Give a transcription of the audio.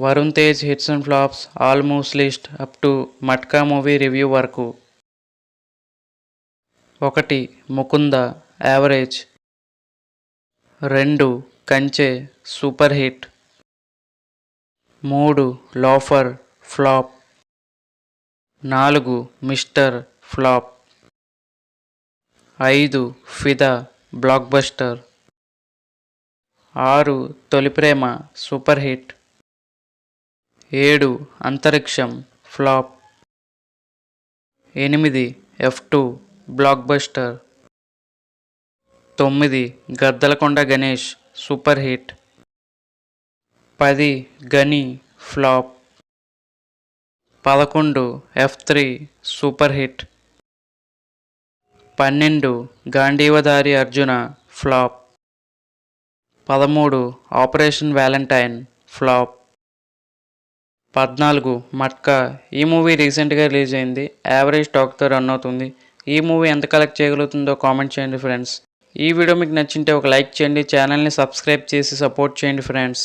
Varun Tej hits and flops almost list up to matka movie review వరకు. 1. Mukunda average. 2. కంచె super hit. 3. Loafer flop. 4. Mister flop. 5. ఫిదా block buster. 6. తొలి ప్రేమ super hit. 7. అంతరిక్షం flop. 8. F2 block buster. 9. Gaddalakonda Ganesh super hit. 10. గని flop. 11. F3 super hit. 12. Gandeevadhari Arjuna flop. 13. Operation Valentine flop. 14. Matka. ఈ movie రీసెంట్గా release అయింది. Average టాక్తో run అవుతుంది. ఈ మూవీ ఎంత కలెక్ట్ చేయగలుగుతుందో కామెంట్ చేయండి ఫ్రెండ్స్. ఈ వీడియో మీకు నచ్చింటే ఒక లైక్ చేయండి. ఛానల్ని సబ్స్క్రైబ్ చేసి సపోర్ట్ చేయండి ఫ్రెండ్స్.